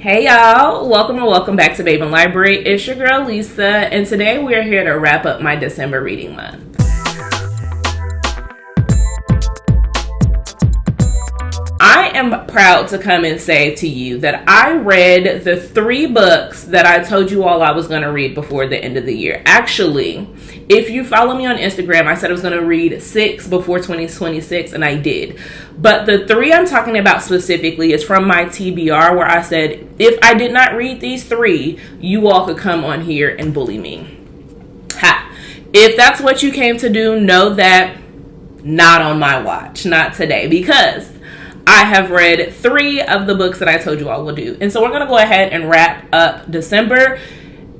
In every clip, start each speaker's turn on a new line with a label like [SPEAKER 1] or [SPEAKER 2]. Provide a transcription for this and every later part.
[SPEAKER 1] Hey y'all, welcome and welcome back to Babeinlibrary. It's your girl Lisa, and today we're here to wrap up my December reading month. I am proud to come and say to you that I read the 3 books that I told you all I was going to read before the end of the year. Actually, if you follow me on Instagram, I said I was going to read 6 before 2026, and I did. But the 3 I'm talking about specifically is from my TBR, where I said, if I did not read these 3, you all could come on here and bully me. Ha! If that's what you came to do, know that not on my watch, not today, because I have read 3 of the books that I told you all will do. And so we're going to go ahead and wrap up December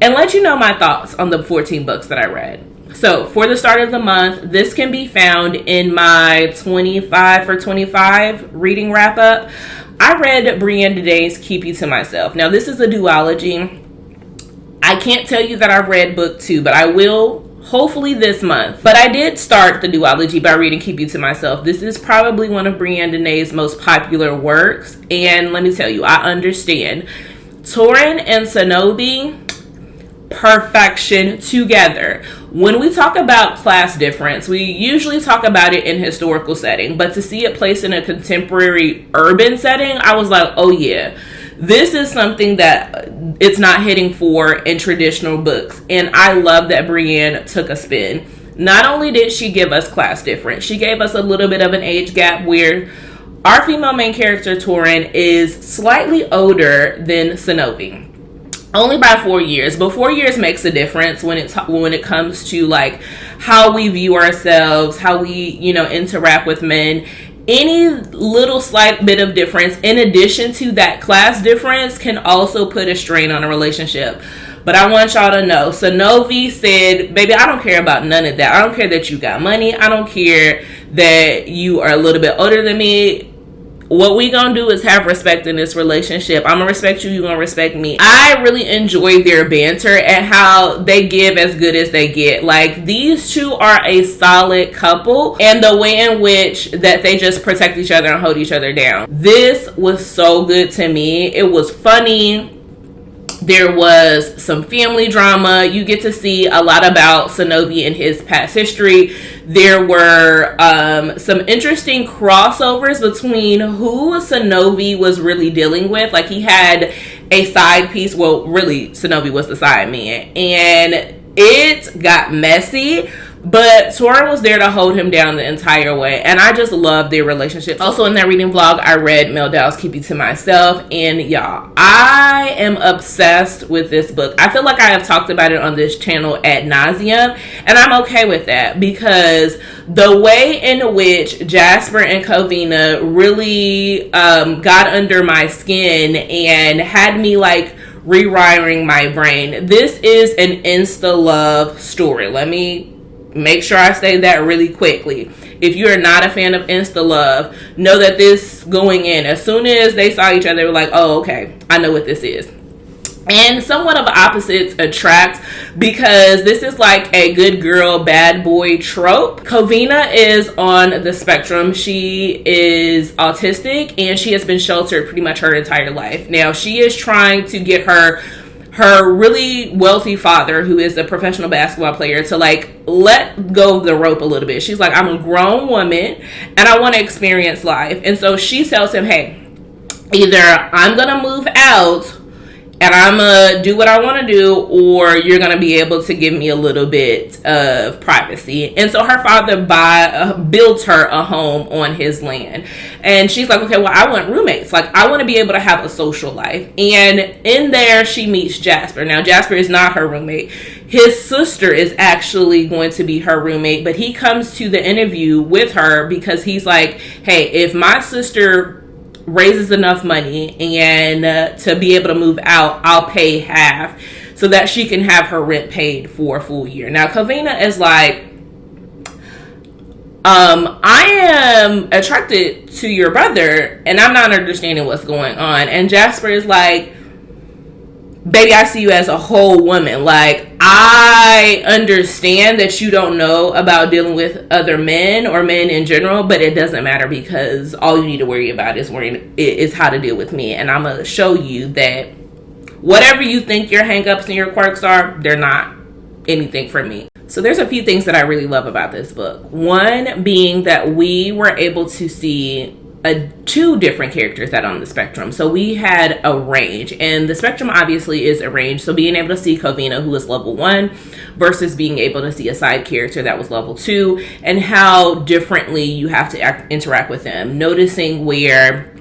[SPEAKER 1] and let you know my thoughts on the 14 books that I read. So for the start of the month, this can be found in my 25 for 25 reading wrap up. I read Brienne Day's Keep You to Myself. Now this is a duology. I can't tell you that I've read book 2, but I will hopefully this month. But I did start the duology by reading Keep You to Myself. This is probably one of Brienne Day's most popular works. And let me tell you, I understand. Torrhen and Sonovi, perfection together. When we talk about class difference, we usually talk about it in historical setting. But to see it placed in a contemporary urban setting, I was like, oh yeah. This is something that it's not hitting for in traditional books. And I love that Brienne took a spin. Not only did she give us class difference, she gave us a little bit of an age gap where our female main character, Torrhen, is slightly older than Sonovi. Only by 4 years. But 4 years makes a difference when it comes to like how we view ourselves, how we, interact with men. Any little slight bit of difference in addition to that class difference can also put a strain on a relationship. But I want y'all to know, Sonovi said, baby, I don't care about none of that. I don't care that you got money. I don't care that you are a little bit older than me. What we gonna do is have respect in this relationship. I'm gonna respect you, you gonna respect me. I really enjoy their banter and how they give as good as they get. Like, these two are a solid couple, and the way in which that they just protect each other and hold each other down. This was so good to me. It was funny. There was some family drama. You get to see a lot about Sonovi and his past history. There were some interesting crossovers between who Sonovi was really dealing with. Like, he had a side piece. Well, really, Sonovi was the side man. And it got messy. But Torrhen was there to hold him down the entire way. And I just love their relationship. Also in that reading vlog, I read Mel Dow's Keep You to Myself. And y'all, I am obsessed with this book. I feel like I have talked about it on this channel ad nauseum. And I'm okay with that. Because the way in which Jasper and Covina really got under my skin and had me like rewiring my brain. This is an insta-love story. Let me make sure I say that really quickly. If you're not a fan of insta love, know that this going in, as soon as they saw each other, they were like, oh, okay, I know what this is. And somewhat of opposites attract, because this is like a good girl, bad boy trope. Covina is on the spectrum. She is autistic and she has been sheltered pretty much her entire life. Now, she is trying to get her really wealthy father, who is a professional basketball player, to like let go of the rope a little bit. She's like, I'm a grown woman and I want to experience life. And so she tells him, hey, either I'm going to move out and I'm going to do what I want to do, or you're going to be able to give me a little bit of privacy. And so her father built her a home on his land. And she's like, okay, well, I want roommates. Like, I want to be able to have a social life. And in there, she meets Jasper. Now, Jasper is not her roommate. His sister is actually going to be her roommate. But he comes to the interview with her because he's like, hey, if my sister raises enough money and to be able to move out, I'll pay half so that she can have her rent paid for a full year. Now, Covina is like, I am attracted to your brother and I'm not understanding what's going on. And Jasper is like, baby, I see you as a whole woman. Like, I understand that you don't know about dealing with other men or men in general, but it doesn't matter, because all you need to worry about is how to deal with me. And I'm going to show you that whatever you think your hangups and your quirks are, they're not anything for me. So there's a few things that I really love about this book. One being that we were able to see two different characters that are on the spectrum. So we had a range, and the spectrum obviously is a range. So being able to see Covina, who was level 1, versus being able to see a side character that was level 2, and how differently you have to interact with them, noticing where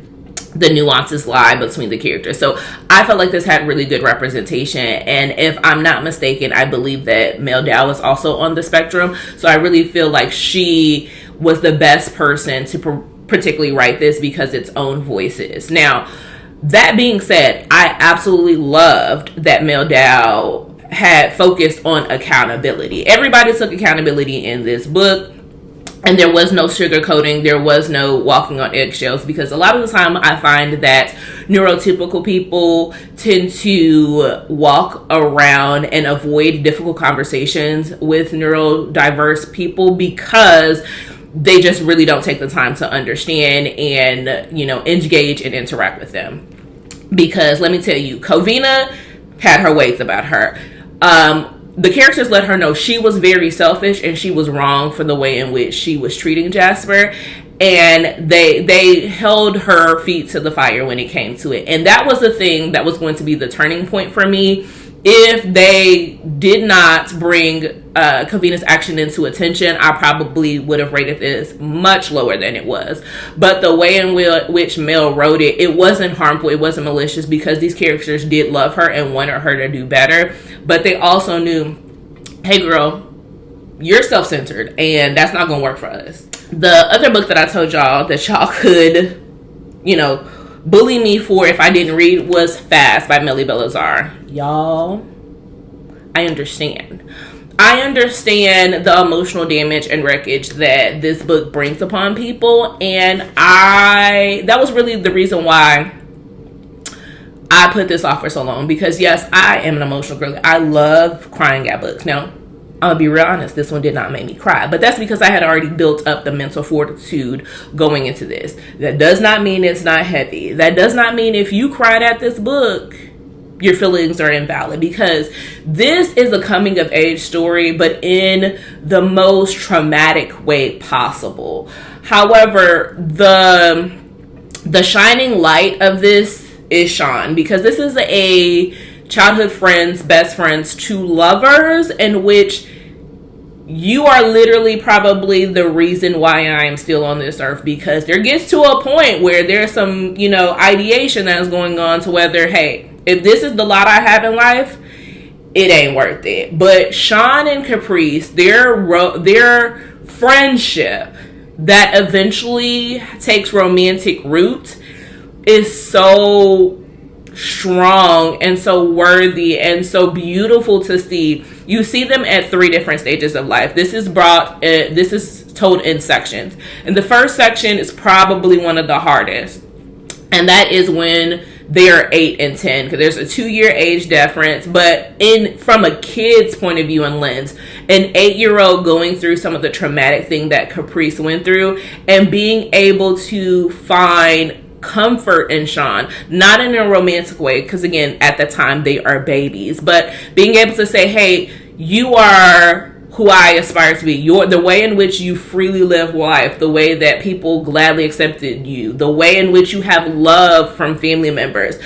[SPEAKER 1] the nuances lie between the characters. So I felt like this had really good representation, and if I'm not mistaken, I believe that Mel Dow is also on the spectrum. So I really feel like she was the best person to particularly write this, because its own voices. Now, that being said, I absolutely loved that Mel Dow had focused on accountability. Everybody took accountability in this book. And there was no sugarcoating, there was no walking on eggshells, because a lot of the time I find that neurotypical people tend to walk around and avoid difficult conversations with neurodiverse people, because they just really don't take the time to understand and, you know, engage and interact with them. Because let me tell you, Covina had her ways about her. The characters let her know she was very selfish and she was wrong for the way in which she was treating Jasper, and they held her feet to the fire when it came to it. And that was the thing that was going to be the turning point for me. If they did not bring Covina's action into attention, I probably would have rated this much lower than it was. But the way in which Mel wrote it, it wasn't harmful, it wasn't malicious, because these characters did love her and wanted her to do better. But they also knew, hey girl, you're self-centered, and that's not gonna work for us. The other book that I told y'all that y'all could, you know, bully me for if I didn't read was Fast by Millie Belazar. Y'all, I understand. I understand the emotional damage and wreckage that this book brings upon people, and that was really the reason why I put this off for so long, because yes, I am an emotional girl. I love crying at books. Now, I'll be real honest, this one did not make me cry, but that's because I had already built up the mental fortitude going into this. That does not mean it's not heavy. That does not mean if you cried at this book, your feelings are invalid, because this is a coming of age story, but in the most traumatic way possible. However, the shining light of this is Sean, because this is a childhood friends, best friends to lovers, in which you are literally probably the reason why I'm still on this earth, because there gets to a point where there's some, you know, ideation that's going on to whether, hey, if this is the lot I have in life, it ain't worth it. But Sean and Caprice, their friendship that eventually takes romantic root is so strong and so worthy and so beautiful to see. You see them at 3 different stages of life. This is told in sections, and the first section is probably one of the hardest, and that is when they're 8 and 10, because there's a 2-year age difference. But from a kid's point of view and lens, an 8-year-old going through some of the traumatic thing that Caprice went through, and being able to find comfort in Sean, not in a romantic way, because again, at the time they are babies, but being able to say, hey, you are who I aspire to be. The way in which you freely live life, the way that people gladly accepted you, the way in which you have love from family members.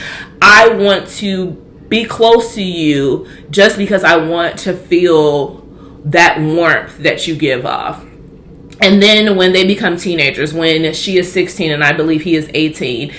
[SPEAKER 1] I want to be close to you just because I want to feel that warmth that you give off. And then when they become teenagers, when she is 16 and I believe he is 18,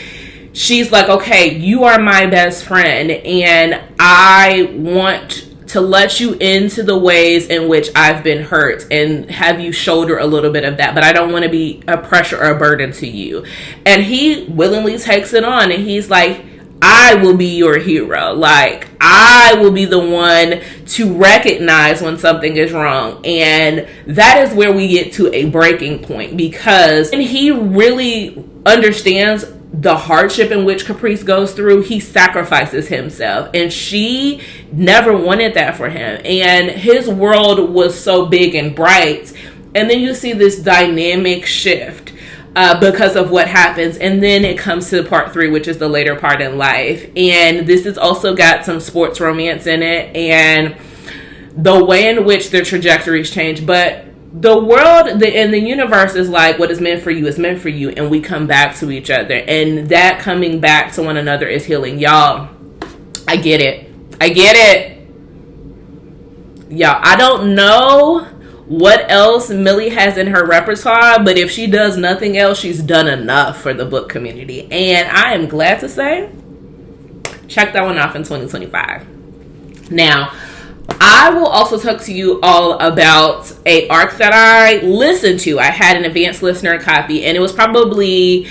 [SPEAKER 1] she's like, okay, you are my best friend, and I want to let you into the ways in which I've been hurt and have you shoulder a little bit of that, but I don't want to be a pressure or a burden to you. And he willingly takes it on, and he's like, I will be your hero. Like, I will be the one to recognize when something is wrong. And that is where we get to a breaking point, because he really understands the hardship in which Caprice goes through, he sacrifices himself. And she never wanted that for him. And his world was so big and bright. And then you see this dynamic shift because of what happens. And then it comes to part 3, which is the later part in life. And this has also got some sports romance in it. And the way in which their trajectories change. But the world and the universe is like, what is meant for you is meant for you. And we come back to each other. And that coming back to one another is healing. Y'all, I get it. I get it. Y'all, I don't know what else Millie has in her repertoire, but if she does nothing else, she's done enough for the book community. And I am glad to say, check that one off in 2025. Now, I will also talk to you all about a arc that I listened to. I had an advanced listener copy, and it was probably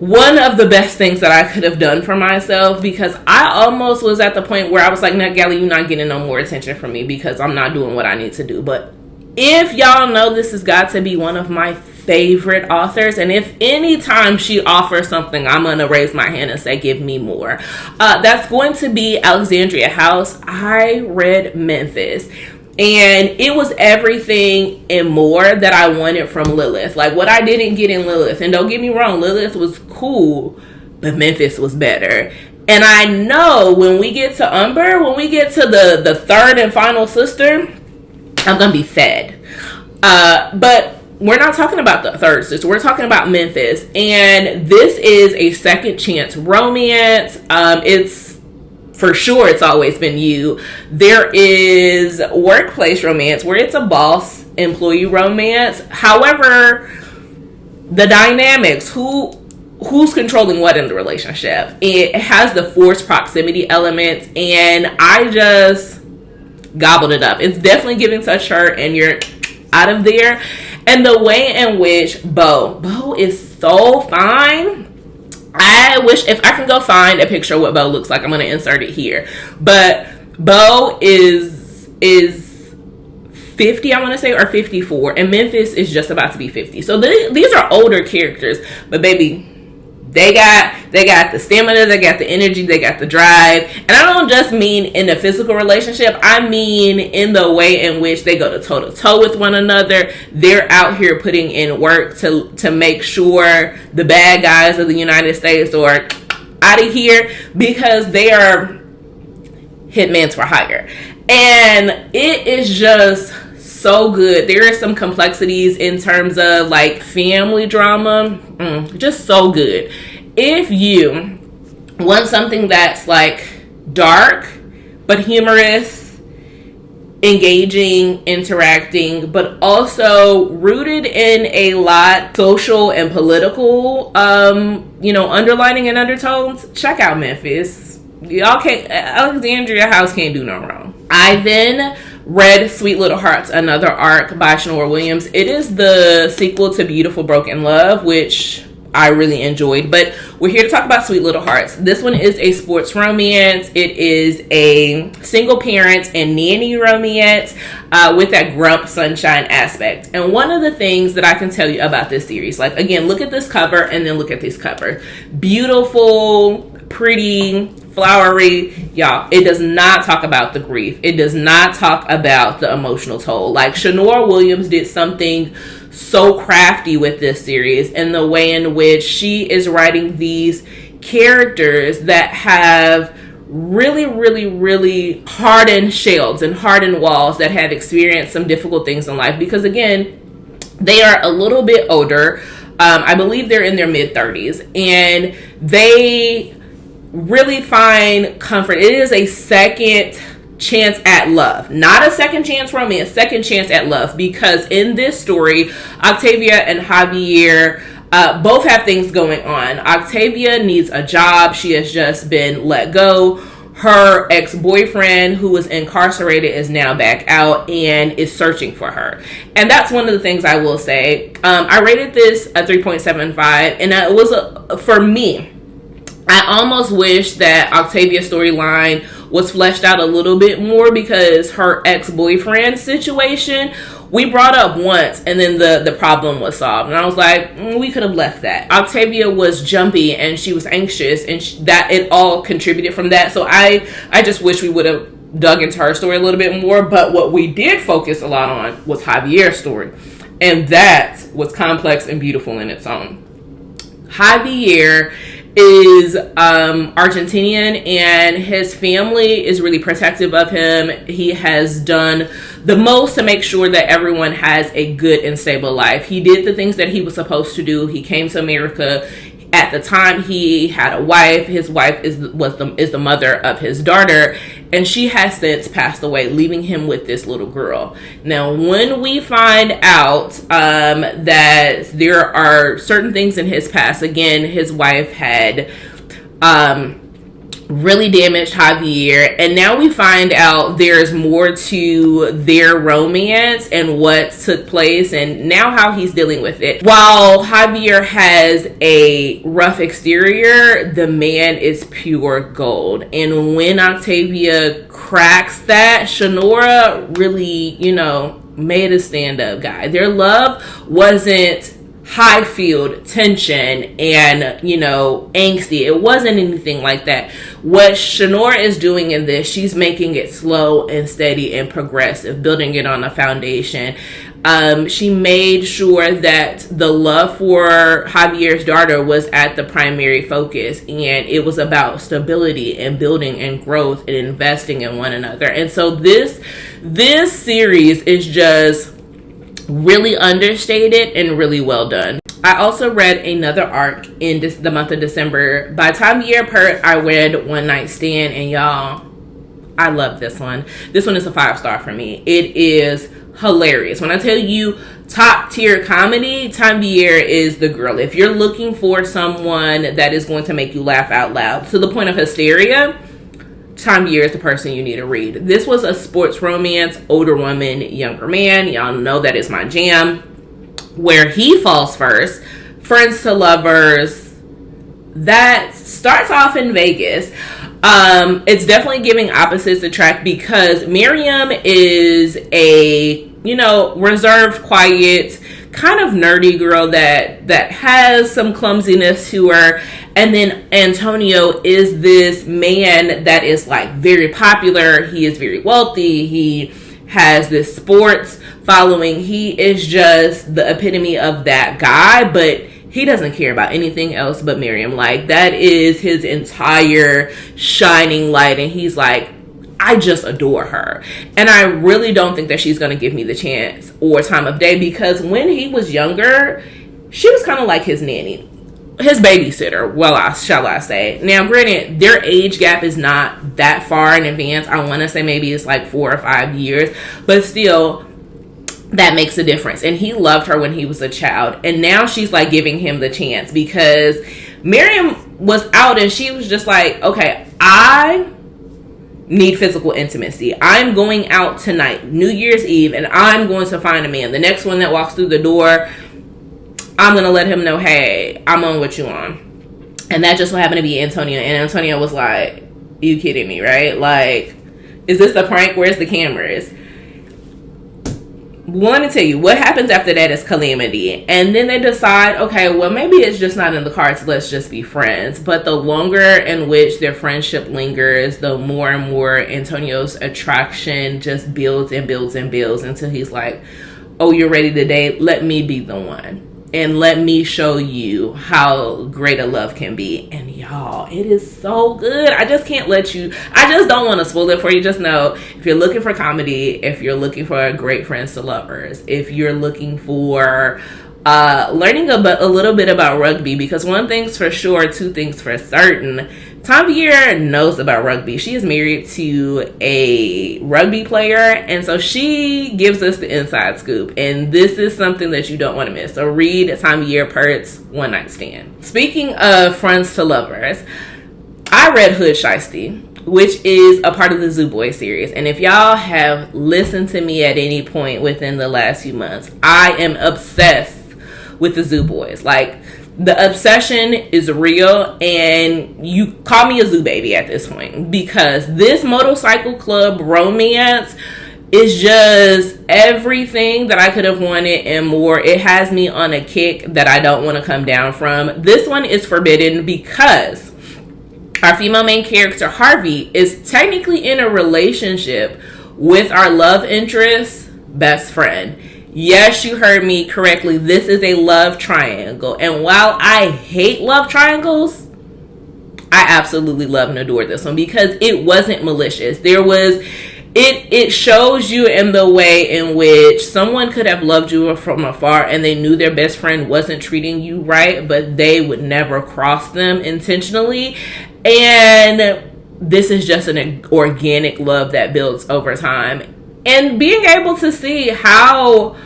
[SPEAKER 1] one of the best things that I could have done for myself, because I almost was at the point where I was like, "No, Gally, you're not getting no more attention from me because I'm not doing what I need to do." But if y'all know, this has got to be one of my favorite authors, and if any time she offers something, I'm gonna raise my hand and say, give me more. That's going to be Alexandria House. I read Memphis, and it was everything and more that I wanted from Lilith. Like, what I didn't get in Lilith, and don't get me wrong, Lilith was cool, but Memphis was better. And I know when we get to Umber, when we get to the third and final sister, I'm gonna be fed. But we're not talking about the third sister. We're talking about Memphis. And this is a second chance romance. It's for sure, it's always been you. There is workplace romance where it's a boss employee romance. However, the dynamics, who's controlling what in the relationship, it has the forced proximity element, and I just gobbled it up. It's definitely giving touch her and you're out of there. And the way in which Bo is so fine. I wish, if I can go find a picture of what Bo looks like, I'm going to insert it here. But Bo is 50, I want to say, or 54, and Memphis is just about to be 50. So these are older characters, but baby, they got the stamina, they got the energy, they got the drive. And I don't just mean in a physical relationship, I mean in the way in which they go to toe with one another. They're out here putting in work to make sure the bad guys of the United States are out of here, because they are hitmans for hire. And it is just so good. There are some complexities in terms of like family drama, just so good. If you want something that's like dark but humorous, engaging, interacting, but also rooted in a lot social and political underlining and undertones, check out Memphis. Y'all can't, Alexandria House can't do no wrong. I then read Sweet Little Hearts, another arc by Shanora Williams. It is the sequel to Beautiful Broken Love, which I really enjoyed. But we're here to talk about Sweet Little Hearts. This one is a sports romance. It is a single parent and nanny romance with that grump sunshine aspect. And one of the things that I can tell you about this series, like, again, look at this cover and then look at this cover. Beautiful, pretty, flowery. Y'all, it does not talk about the grief. It does not talk about the emotional toll. Like, Shanora Williams did something so crafty with this series, and the way in which she is writing these characters that have really, really, really hardened shells and hardened walls, that have experienced some difficult things in life, because again, they are a little bit older. I believe they're in their mid-30s, and they really find comfort. It is a second chance at love, not a second chance romance, second chance at love, because in this story, Octavia and Javier both have things going on. Octavia needs a job. She has just been let go. Her ex-boyfriend, who was incarcerated, is now back out and is searching for her. And that's one of the things I will say. I rated this a 3.75, and it was for me, I almost wish that Octavia's storyline was fleshed out a little bit more, because her ex-boyfriend situation we brought up once, and then the problem was solved, and I was like, we could have left that. Octavia was jumpy and she was anxious, and that it all contributed from that. So I just wish we would have dug into her story a little bit more. But what we did focus a lot on was Javier's story, and that was complex and beautiful in its own. Javier is Argentinian, and his family is really protective of him. He has done the most to make sure that everyone has a good and stable life. He did the things that he was supposed to do. He came to America. At the time, he had a wife. His wife is the mother of his daughter, and she has since passed away, leaving him with this little girl. Now, when we find out that there are certain things in his past, again, his wife had really damaged Javier, and now we find out there's more to their romance and what took place, and now how he's dealing with it. While Javier has a rough exterior, the man is pure gold. And when Octavia cracks that, Shanora really, made a stand-up guy. Their love wasn't high-field tension and, angsty. It wasn't anything like that. What Shanora is doing in this, she's making it slow and steady and progressive, building it on a foundation. She made sure that the love for Javier's daughter was at the primary focus, and it was about stability and building and growth and investing in one another. And so this series is just really understated and really well done. I also read another arc in the month of December. By the time year per, I read One Night Stand, and y'all, I love this one. This one is a 5-star for me. It is hilarious. When I tell you top tier comedy, Tanvier is the girl. If you're looking for someone that is going to make you laugh out loud to the point of hysteria, Tanvier is the person you need to read. This was a sports romance, older woman, younger man. Y'all know that is my jam. Where he falls first, friends to lovers, that starts off in Vegas. It's definitely giving opposites attract, because Miriam is a, reserved, quiet, kind of nerdy girl that has some clumsiness to her. And then Antonio is this man that is like very popular. He is very wealthy. He has this sports following. He is just the epitome of that guy, but he doesn't care about anything else but Miriam. Like, that is his entire shining light, and he's like, I just adore her. And I really don't think that she's going to give me the chance or time of day, because when he was younger, she was kind of like his nanny, his babysitter, shall I say. Now, granted, their age gap is not that far in advance. I want to say maybe it's like 4 or 5 years, but still, that makes a difference. And he loved her when he was a child, and now she's like giving him the chance, because Miriam was out and she was just like, okay, I need physical intimacy. I'm going out tonight, New Year's Eve, and I'm going to find a man. The next one that walks through the door, I'm going to let him know, hey, I'm on what you on. And that just so happened to be Antonio. And Antonio was like, you kidding me, right? Like, is this a prank? Where's the cameras? Let me tell you, what happens after that is calamity. And then they decide, okay, well, maybe it's just not in the cards. Let's just be friends. But the longer in which their friendship lingers, the more and more Antonio's attraction just builds and builds and builds, until he's like, oh, you're ready to date? Let me be the one. And let me show you how great a love can be. And y'all, it is so good. I just can't let you, I just don't want to spoil it for you. Just know, if you're looking for comedy, if you're looking for great friends to lovers, if you're looking for learning a little bit about rugby, because one thing's for sure, two things for certain, Tanvier knows about rugby. She is married to a rugby player, and so she gives us the inside scoop, and this is something that you don't want to miss. So read Tanvier Pert's One Night Stand. Speaking of friends to lovers, I read Hood Sheisty, which is a part of the Zoo Boy series, and if y'all have listened to me at any point within the last few months, I am obsessed with the Zoo Boys. Like, The obsession is real, and you call me a zoo baby at this point, because this motorcycle club romance is just everything that I could have wanted and more. It has me on a kick that I don't want to come down from. This one is forbidden because our female main character, Harvey, is technically in a relationship with our love interest best friend. Yes, you heard me correctly. This is a love triangle. And while I hate love triangles, I absolutely love and adore this one because it wasn't malicious. It shows you in the way in which someone could have loved you from afar and they knew their best friend wasn't treating you right, but they would never cross them intentionally. And this is just an organic love that builds over time. And being able to see how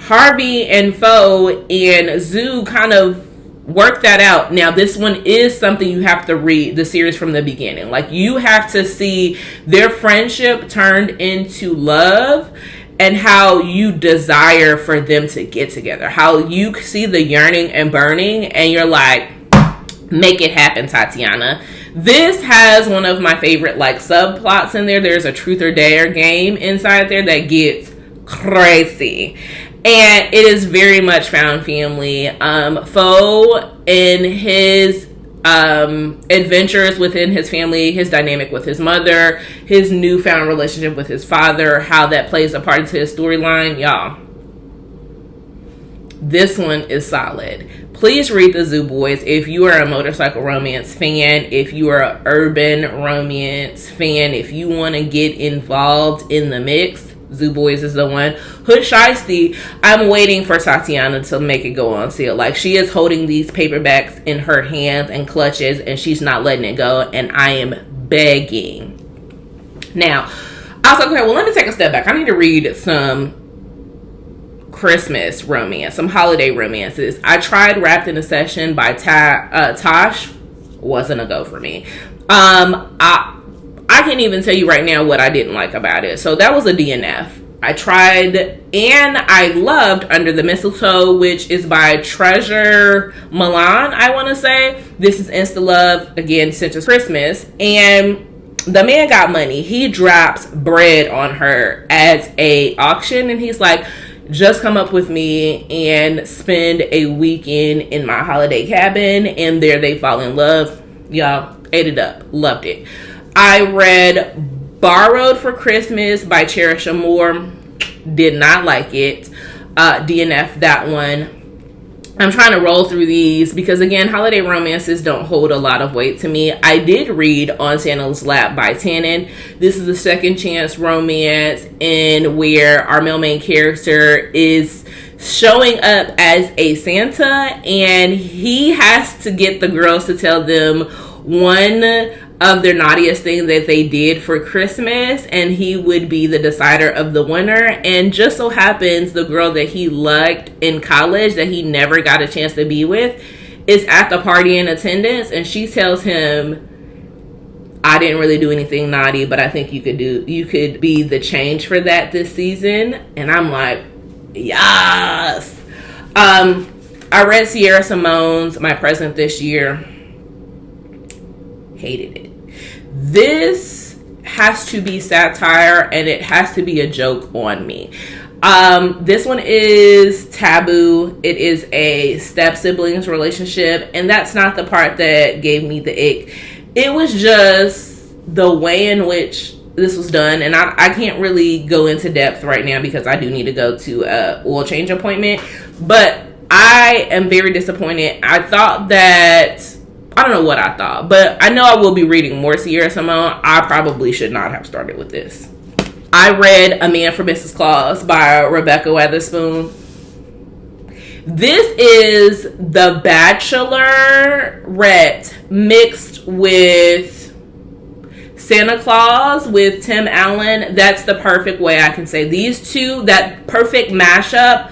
[SPEAKER 1] Harvey and Foe and Zoo kind of work that out. Now, this one is something you have to read the series from the beginning. Like, you have to see their friendship turned into love and how you desire for them to get together. How you see the yearning and burning and you're like, make it happen, Tatiana. This has one of my favorite like subplots in there. There's a truth or dare game inside there that gets crazy. And it is very much found family. Foe in his adventures within his family, his dynamic with his mother, his newfound relationship with his father, how that plays a part into his storyline. Y'all, this one is solid. Please read The Zoo Boys if you are a motorcycle romance fan, if you are an urban romance fan, if you want to get involved in the mix. Zoo Boys is the one. Hood Sheisty, I'm waiting for Tatiana to make it go on sale. Like, she is holding these paperbacks in her hands and clutches, and she's not letting it go, and I am begging. Now, I was like, okay, well, let me take a step back. I need to read some Christmas romance, some holiday romances. I tried Wrapped in a Session by Tosh. Wasn't a go for me. I can't even tell you right now what I didn't like about it. So that was a DNF. I tried and I loved Under the Mistletoe, which is by Treasure Milan, I want to say. This is Insta Love, again, since Christmas. And the man got money. He drops bread on her as a auction. And he's like, just come up with me and spend a weekend in my holiday cabin. And there they fall in love. Y'all, ate it up. Loved it. I read Borrowed for Christmas by Cherisha Moore. Did not like it. DNF that one. I'm trying to roll through these because, again, holiday romances don't hold a lot of weight to me. I did read On Santa's Lap by Tannen. This is a second chance romance in where our male main character is showing up as a Santa, and he has to get the girls to tell them one of their naughtiest thing that they did for Christmas, and he would be the decider of the winner. And just so happens the girl that he liked in college that he never got a chance to be with is at the party in attendance, and she tells him, I didn't really do anything naughty, but I think you could be the change for that this season. And I'm like, yes. I read Sierra Simone's My Present This Year. Hated it. This has to be satire and it has to be a joke on me. This one is taboo. It is a step siblings relationship, and that's not the part that gave me the ick. It was just the way in which this was done, and I can't really go into depth right now because I do need to go to a oil change appointment, but I am very disappointed. I thought that, I don't know what I thought, but I know I will be reading more Sierra Simone. I probably should not have started with this. I read A Man for Mrs. Claus by Rebecca Weatherspoon. This is The Bachelorette mixed with Santa Claus with Tim Allen. That's the perfect way I can say these two, that perfect mashup.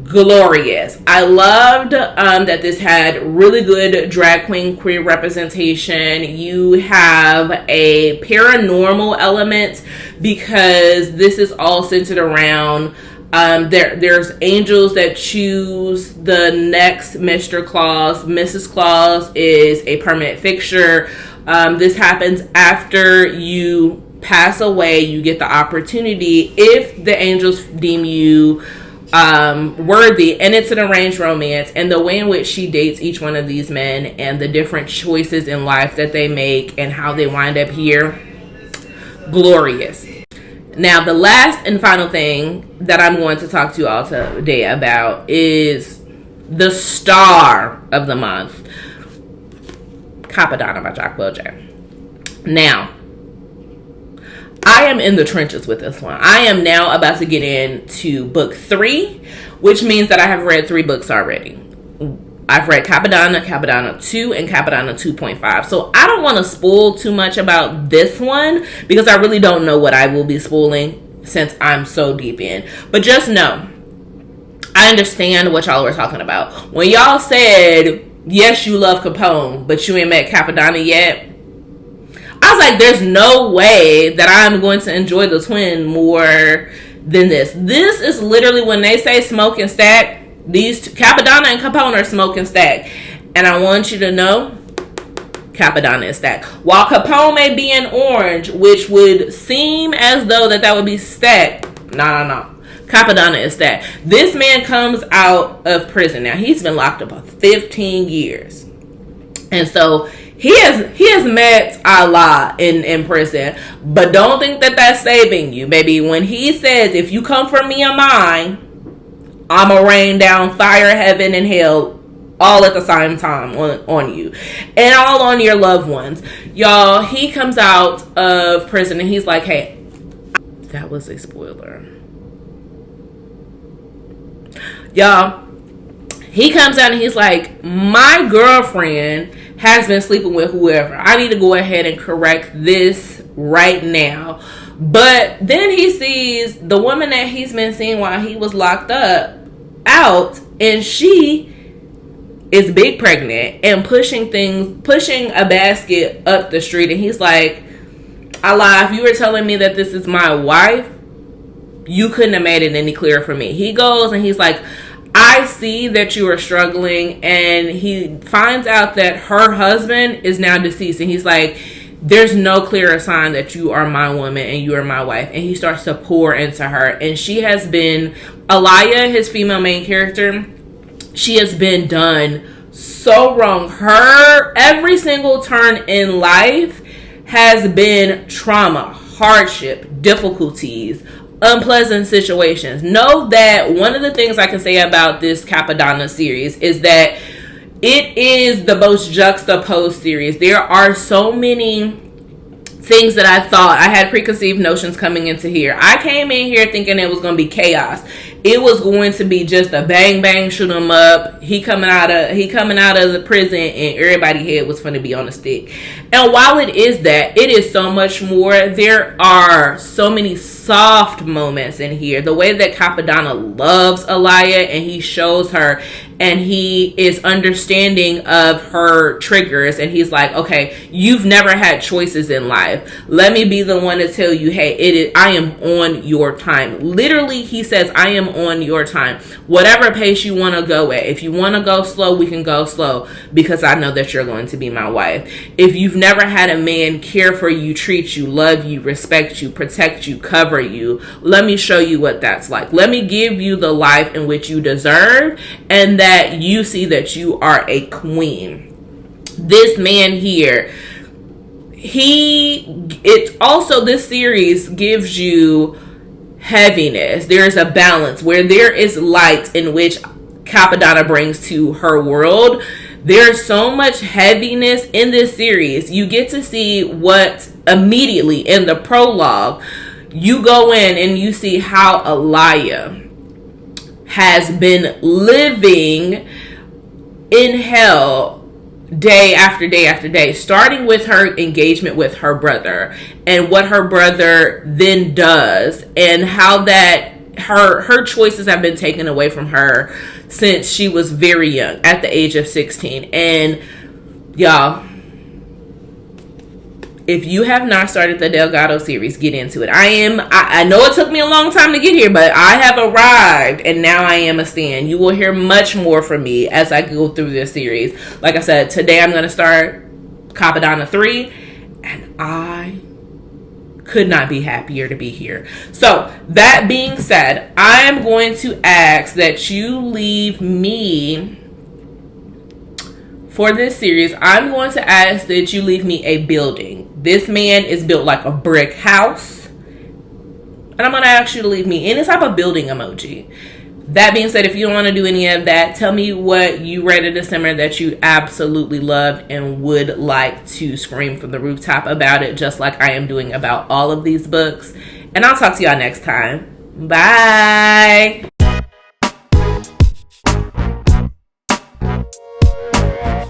[SPEAKER 1] Glorious. I loved that this had really good drag queen queer representation. You have a paranormal element because this is all centered around There's angels that choose the next Mr. Claus. Mrs. Claus is a permanent fixture. This happens after you pass away. You get the opportunity, if the angels deem you worthy, and it's an arranged romance, and the way in which she dates each one of these men and the different choices in life that they make and how they wind up here, glorious. Now, the last and final thing that I'm going to talk to you all today about is the star of the month, Cappadonna by Jack Bojack. Now, I am in the trenches with this one. I am now about to get into book 3, which means that I have read 3 books already. I've read Cappadonna, Cappadonna 2, and Cappadonna 2.5. So I don't want to spoil too much about this one because I really don't know what I will be spoiling since I'm so deep in. But just know, I understand what y'all were talking about. When y'all said, yes, you love Capone, but you ain't met Cappadonna yet, I was like, there's no way that I'm going to enjoy the twin more than this. This is literally, when they say smoke and stack, these two, Cappadonna and Capone, are smoke and stack. And I want you to know, Cappadonna is stacked. While Capone may be in orange, which would seem as though that would be stacked, no. Cappadonna is stacked. This man comes out of prison. Now, he's been locked up for 15 years. And so he has met Allah in prison. But don't think that that's saving you, baby. When he says, if you come for me and mine, I'm going to rain down fire, heaven, and hell all at the same time on you. And all on your loved ones. Y'all, he comes out of prison and he's like, hey, that was a spoiler. Y'all, he comes out and he's like, my girlfriend has been sleeping with whoever. I need to go ahead and correct this right now. But then he sees the woman that he's been seeing while he was locked up out, and she is big pregnant and pushing a basket up the street. And he's like, Allah, if you were telling me that this is my wife, you couldn't have made it any clearer for me. He goes and he's like, I see that you are struggling. And he finds out that her husband is now deceased. And he's like, there's no clearer sign that you are my woman and you are my wife. And he starts to pour into her. And she has been, Aliyah, his female main character, she has been done so wrong. Her every single turn in life has been trauma, hardship, difficulties, unpleasant situations. Know that one of the things I can say about this Cappadonna series is that it is the most juxtaposed series. There are so many things that I thought I had preconceived notions coming into here. I came in here thinking it was going to be chaos. It was going to be just a bang bang shoot 'em up. He coming out of the prison and everybody's head was going to be on a stick. And while it is that, it is so much more. There are so many soft moments in here. The way that Cappadonna loves Aliyah and he shows her, and he is understanding of her triggers, and he's like, okay, you've never had choices in life. Let me be the one to tell you, hey, I am on your time. Literally, he says, I am on your time. Whatever pace you want to go at. If you want to go slow, we can go slow, because I know that you're going to be my wife. If you've never had a man care for you, treat you, love you, respect you, protect you, cover you, let me show you what that's like. Let me give you the life in which you deserve, and that you see that you are a queen. This man here, this series gives you heaviness. There's a balance where there is light in which Cappadonna brings to her world. There's so much heaviness in this series. You get to see what immediately in the prologue, you go in and you see how Aliyah has been living in hell day after day after day, starting with her engagement with her brother and what her brother then does, and how that her choices have been taken away from her since she was very young, at the age of 16. And y'all, if you have not started the Delgado series, get into it. I know it took me a long time to get here, but I have arrived, and now I am a stan. You will hear much more from me as I go through this series. Like I said, today I'm going to start Cappadonna 3, and I could not be happier to be here. So, that being said, I am going to ask that you leave me, for this series, I'm going to ask that you leave me a building. This man is built like a brick house. And I'm going to ask you to leave me any type of building emoji. That being said, if you don't want to do any of that, tell me what you read in December that you absolutely loved and would like to scream from the rooftop about it, just like I am doing about all of these books. And I'll talk to y'all next time. Bye.